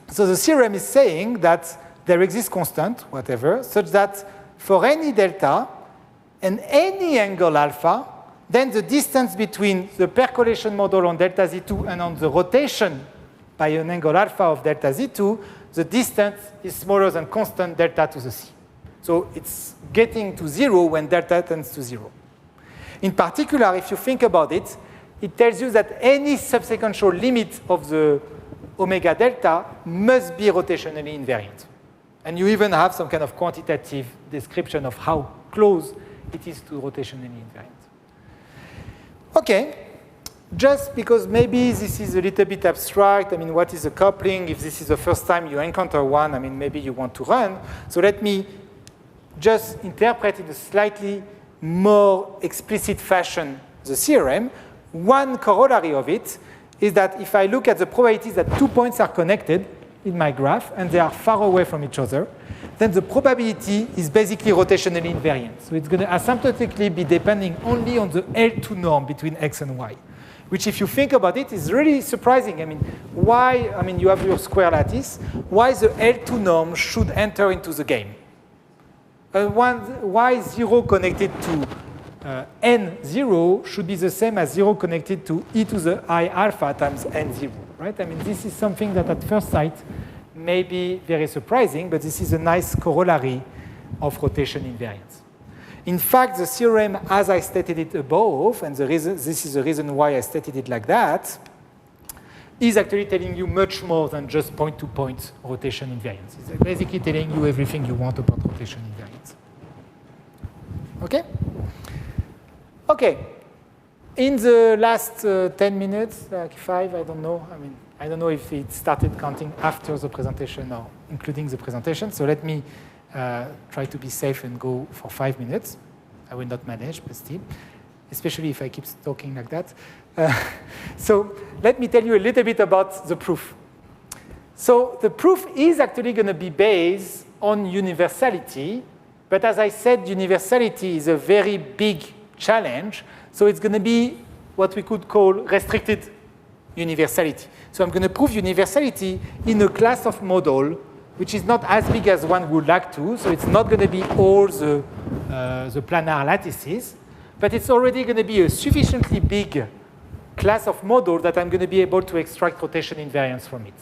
So the theorem is saying that there exists constant, whatever, such that for any delta and any angle alpha, then the distance between the percolation model on delta Z2 and on the rotation by an angle alpha of delta Z2, the distance is smaller than constant delta to the C. So it's getting to 0 when delta tends to 0. In particular, if you think about it, it tells you that any subsequential limit of the omega delta must be rotationally invariant. And you even have some kind of quantitative description of how close it is to rotationally invariant. Okay, just because maybe this is a little bit abstract, I mean, what is a coupling? If this is the first time you encounter one, I mean, maybe you want to run. So let me just interpret in a slightly more explicit fashion the theorem. One corollary of it is that if I look at the probabilities that 2 points are connected in my graph and they are far away from each other, then the probability is basically rotationally invariant. So it's going to asymptotically be depending only on the L2 norm between x and y, which if you think about it is really surprising. I mean, why, I mean, you have your square lattice, why the L2 norm should enter into the game? Why 0 connected to n0 should be the same as 0 connected to e to the I alpha times n0, right? I mean, this is something that at first sight may be very surprising, but this is a nice corollary of rotation invariance. In fact, the theorem, as I stated it above, and this is the reason why I stated it like that, is actually telling you much more than just point-to-point rotation invariance. It's basically telling you everything you want about rotation invariance. Okay? Okay. In the last 10 minutes, like 5, I don't know. I mean, I don't know if it started counting after the presentation or including the presentation. So let me try to be safe and go for 5 minutes. I will not manage, but still, especially if I keep talking like that. So let me tell you a little bit about the proof. So the proof is actually going to be based on universality, but as I said, universality is a very big challenge, so it's going to be what we could call restricted universality. So I'm going to prove universality in a class of model which is not as big as one would like to, so it's not going to be all the planar lattices, but it's already going to be a sufficiently big class of model that I'm going to be able to extract rotation invariance from it.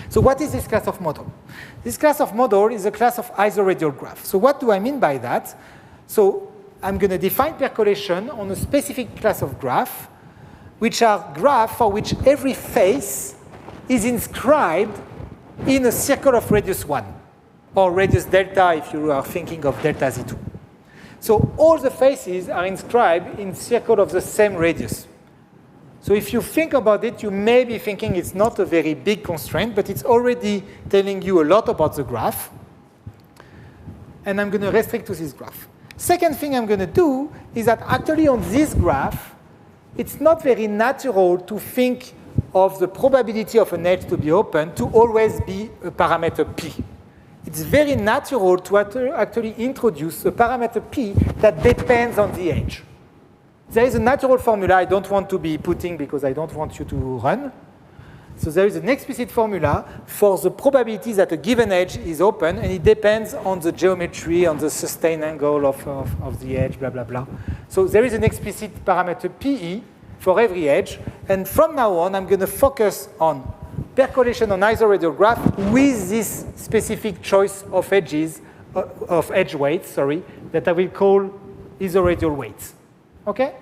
So what is this class of model? This class of model is a class of isoradial graph. So what do I mean by that? So I'm going to define percolation on a specific class of graph, which are graphs for which every face is inscribed in a circle of radius 1, or radius delta if you are thinking of delta Z2. So all the faces are inscribed in circle of the same radius. So if you think about it, you may be thinking it's not a very big constraint, but it's already telling you a lot about the graph. And I'm going to restrict to this graph. Second thing I'm going to do is that actually on this graph, it's not very natural to think of the probability of an edge to be open to always be a parameter p. It's very natural to actually introduce a parameter p that depends on the edge. There is a natural formula I don't want to be putting because I don't want you to run. So there is an explicit formula for the probability that a given edge is open, and it depends on the geometry, on the sustained angle of the edge, blah, blah, blah. So there is an explicit parameter PE for every edge, and from now on, I'm going to focus on percolation on isoradial graph with this specific choice of edges, of edge weights, that I will call isoradial weights. Okay?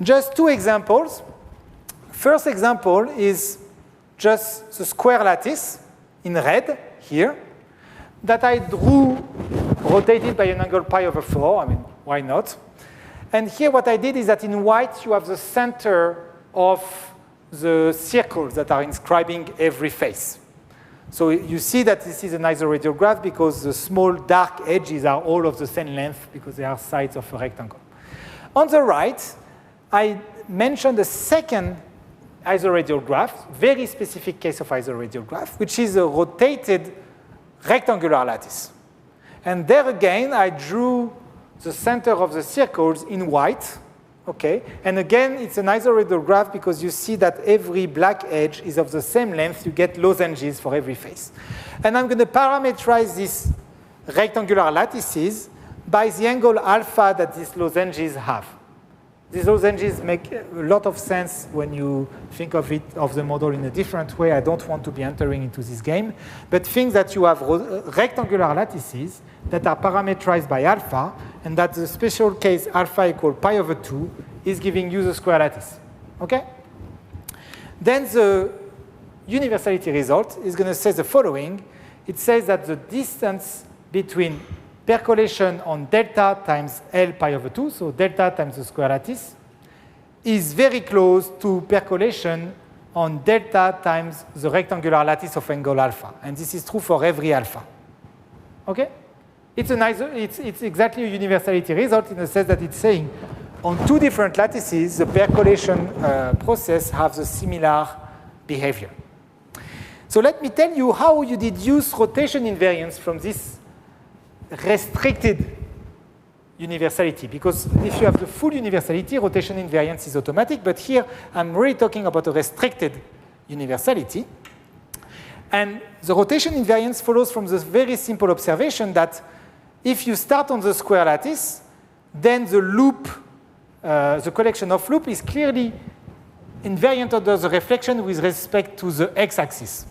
Just two examples. First example is just the square lattice in red here that I drew rotated by an angle pi over 4. I mean, why not? And here what I did is that in white you have the center of the circles that are inscribing every face. So you see that this is an isoradial graph because the small dark edges are all of the same length because they are sides of a rectangle. On the right, I mentioned a second isoradial graph, very specific case of isoradial graph, which is a rotated rectangular lattice. And there again, I drew the center of the circles in white. Okay, and again, it's an isoradial graph because you see that every black edge is of the same length. You get lozenges for every face. And I'm going to parameterize these rectangular lattices by the angle alpha that these lozenges have. These lozenges make a lot of sense when you think of it, of the model in a different way. I don't want to be entering into this game. But think that you have rectangular lattices that are parameterized by alpha, and that the special case alpha equal pi over 2 is giving you the square lattice. Okay? Then the universality result is going to say the following. It says that the distance between percolation on delta times L pi over 2, so delta times the square lattice, is very close to percolation on delta times the rectangular lattice of angle alpha. And this is true for every alpha. Okay? It's exactly a universality result in the sense that it's saying on two different lattices, the percolation process has a similar behavior. So let me tell you how you deduce rotation invariance from this restricted universality, because if you have the full universality, rotation invariance is automatic, but here I'm really talking about a restricted universality. And the rotation invariance follows from this very simple observation that if you start on the square lattice, then the loop, the collection of loop is clearly invariant under the reflection with respect to the x-axis.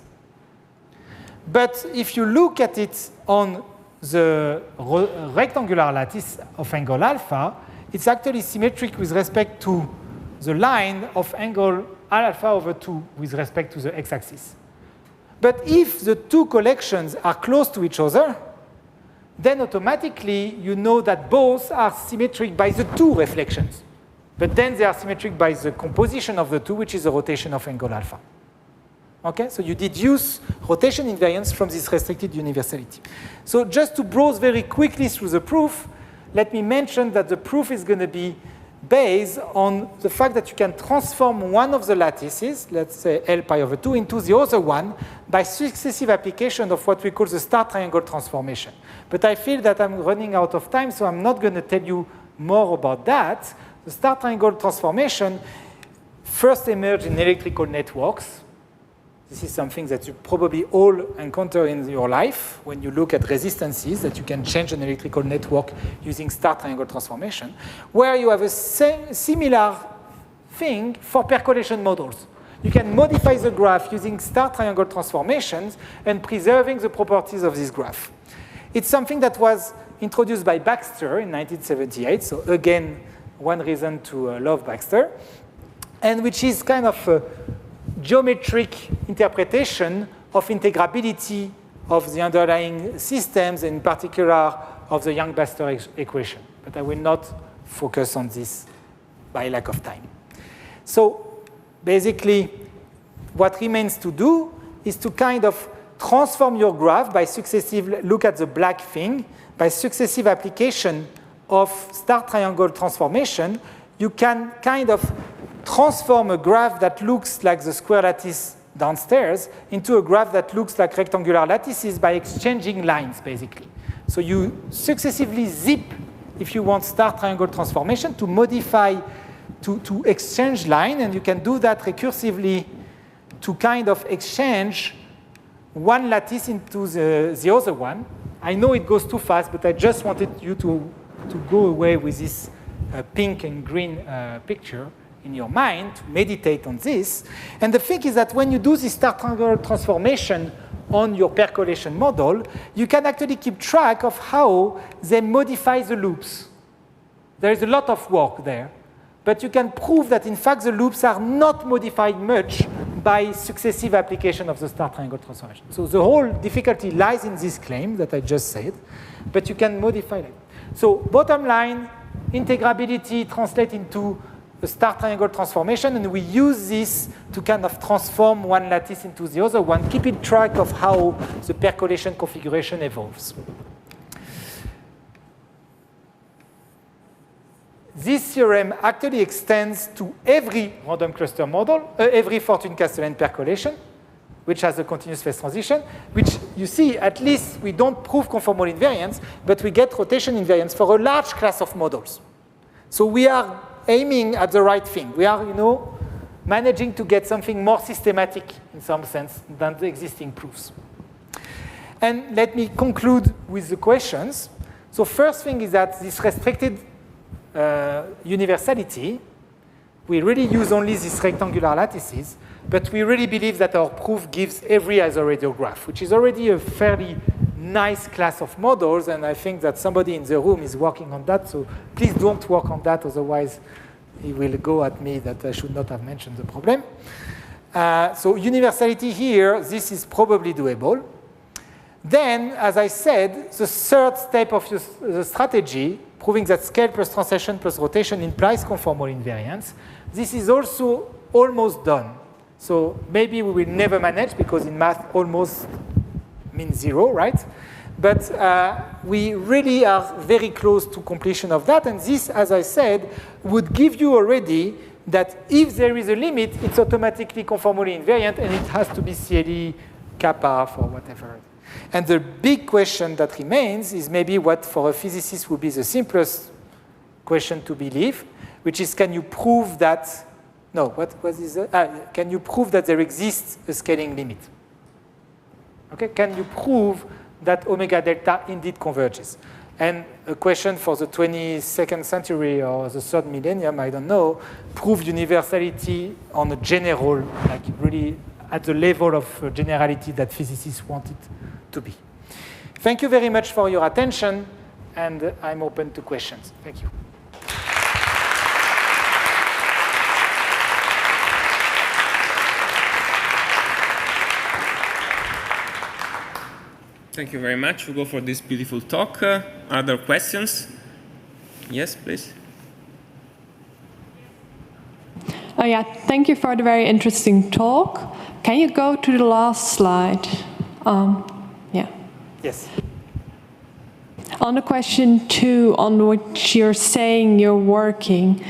But if you look at it on the rectangular lattice of angle alpha, it's actually symmetric with respect to the line of angle alpha over 2 with respect to the x-axis. But if the two collections are close to each other, then automatically you know that both are symmetric by the two reflections. But then they are symmetric by the composition of the two, which is the rotation of angle alpha. Okay, so you deduce rotation invariance from this restricted universality. So just to browse very quickly through the proof, let me mention that the proof is going to be based on the fact that you can transform one of the lattices, let's say L pi over 2, into the other one by successive application of what we call the star triangle transformation. But I feel that I'm running out of time, so I'm not going to tell you more about that. The star triangle transformation first emerged in electrical networks. This is something that you probably all encounter in your life when you look at resistances, that you can change an electrical network using star triangle transformation, where you have a similar thing for percolation models. You can modify the graph using star triangle transformations and preserving the properties of this graph. It's something that was introduced by Baxter in 1978, so again, one reason to love Baxter, and which is kind of a geometric interpretation of integrability of the underlying systems, in particular of the Yang-Baxter equation. But I will not focus on this by lack of time. So basically, what remains to do is to kind of transform your graph by successive, look at the black thing, by successive application of star triangle transformation. You can kind of transform a graph that looks like the square lattice downstairs into a graph that looks like rectangular lattices by exchanging lines, basically. So you successively zip, if you want, star triangle transformation to modify, to exchange line, and you can do that recursively to kind of exchange one lattice into the other one. I know it goes too fast, but I just wanted you to go away with this pink and green picture in your mind, to meditate on this. And the thing is that when you do this star triangle transformation on your percolation model, you can actually keep track of how they modify the loops. There is a lot of work there, but you can prove that in fact the loops are not modified much by successive application of the star triangle transformation. So the whole difficulty lies in this claim that I just said, but you can modify it. So bottom line, integrability translates into a star triangle transformation, and we use this to kind of transform one lattice into the other one, keeping track of how the percolation configuration evolves. This theorem actually extends to every random cluster model, every Fortune-Castellan percolation, which has a continuous phase transition, which you see, at least we don't prove conformal invariance, but we get rotation invariance for a large class of models. So we are aiming at the right thing. We are, managing to get something more systematic in some sense than the existing proofs. And let me conclude with the questions. So first thing is that this restricted universality, we really use only these rectangular lattices, but we really believe that our proof gives every isoradiograph, which is already a fairly nice class of models, and I think that somebody in the room is working on that, so please don't work on that, otherwise he will go at me that I should not have mentioned the problem. So universality here, this is probably doable. Then, as I said, the third step of the strategy, proving that scale plus translation plus rotation implies conformal invariance, this is also almost done. So maybe we will never manage, because in math almost means zero, right? But we really are very close to completion of that, and this, as I said, would give you already that if there is a limit, it's automatically conformally invariant, and it has to be CLE kappa for whatever. And the big question that remains is maybe what for a physicist would be the simplest question to believe, which is, can you prove that, no, what is it? Can you prove that there exists a scaling limit? Okay, can you prove that omega delta indeed converges? And a question for the 22nd century or the third millennium, I don't know, prove universality on a general, like really at the level of generality that physicists want it to be. Thank you very much for your attention, and I'm open to questions. Thank you. Thank you very much, Hugo, for this beautiful talk. Other questions? Yes, please. Oh yeah, thank you for the very interesting talk. Can you go to the last slide? Yeah. Yes. On the question 2, on which you're saying you're working,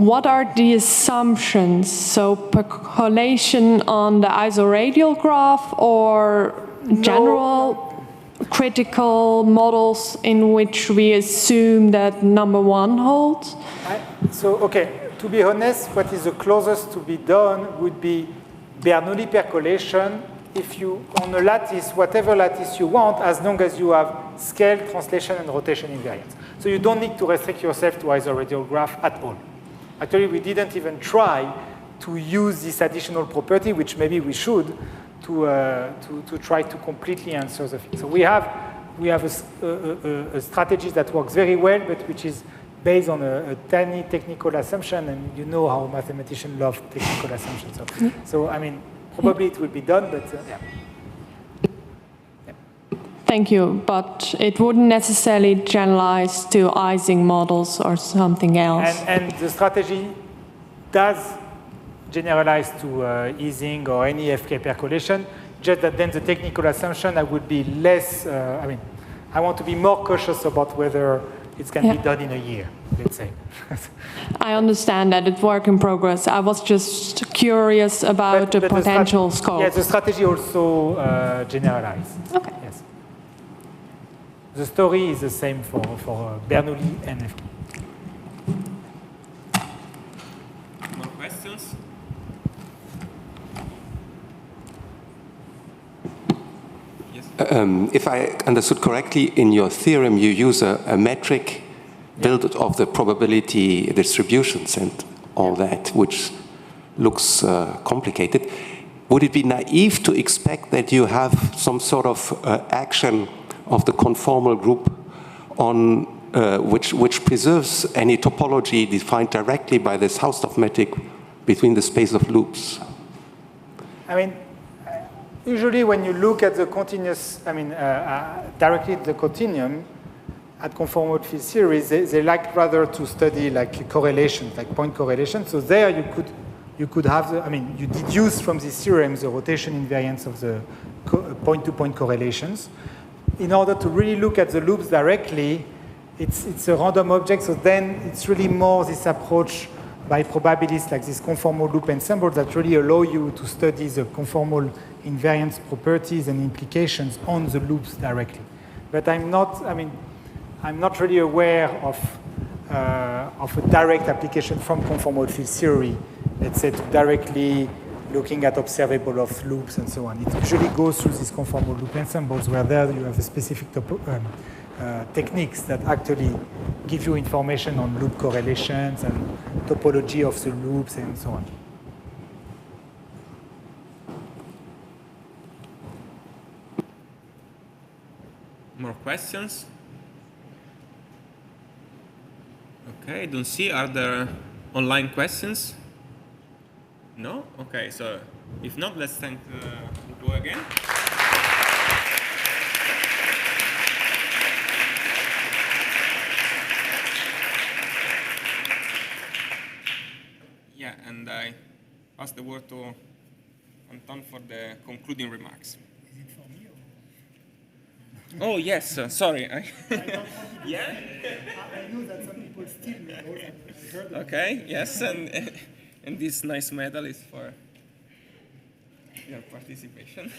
what are the assumptions? So percolation on the isoradial graph or general critical models in which we assume that number one holds? Okay, to be honest, what is the closest to be done would be Bernoulli percolation if you, on a lattice, whatever lattice you want, as long as you have scale, translation, and rotation invariance. So you don't need to restrict yourself to isoradial graph at all. Actually, we didn't even try to use this additional property, which maybe we should, to try to completely answer the field. So we have a strategy that works very well, but which is based on a tiny technical assumption, and you know how mathematicians love technical assumptions. So I mean, probably it will be done, but yeah. Thank you, but it wouldn't necessarily generalize to Ising models or something else. And the strategy does generalize to Ising or any FK percolation, just that then the technical assumption I would be less, I mean, I want to be more cautious about whether it can be done in a year, let's say. I understand that it's work in progress. I was just curious about the potential scope. Yes, the strategy also generalizes. Okay. Yes. The story is the same for Bernoulli and FK. More questions? Yes. If I understood correctly, in your theorem you use a metric built of the probability distributions and all that, which looks complicated. Would it be naive to expect that you have some sort of action of the conformal group on which preserves any topology defined directly by this Hausdorff metric between the space of loops? I mean, usually when you look at the continuous, I mean, directly at the continuum, at conformal field series, they like rather to study like correlations, like point correlation. So there you could have, I mean, you deduce from these theorems the rotation invariance of the point-to-point correlations. In order to really look at the loops directly, it's a random object, so then it's really more this approach by probabilists like this conformal loop ensemble that really allow you to study the conformal invariance properties and implications on the loops directly. But I'm not really aware of a direct application from conformal field theory, let's say, to directly looking at observable of loops and so on. It usually goes through these conformal loop ensembles where there you have a specific techniques that actually give you information on loop correlations and topology of the loops and so on. More questions? Okay, I don't see. Are there online questions? No? Okay, so if not, let's thank Hugo again. Yeah, and I pass the word to Anton for the concluding remarks. Is it for me or? Oh, yes, sorry. Yeah? I know that some people still know that. Okay, yes, and this nice medal is for your participation.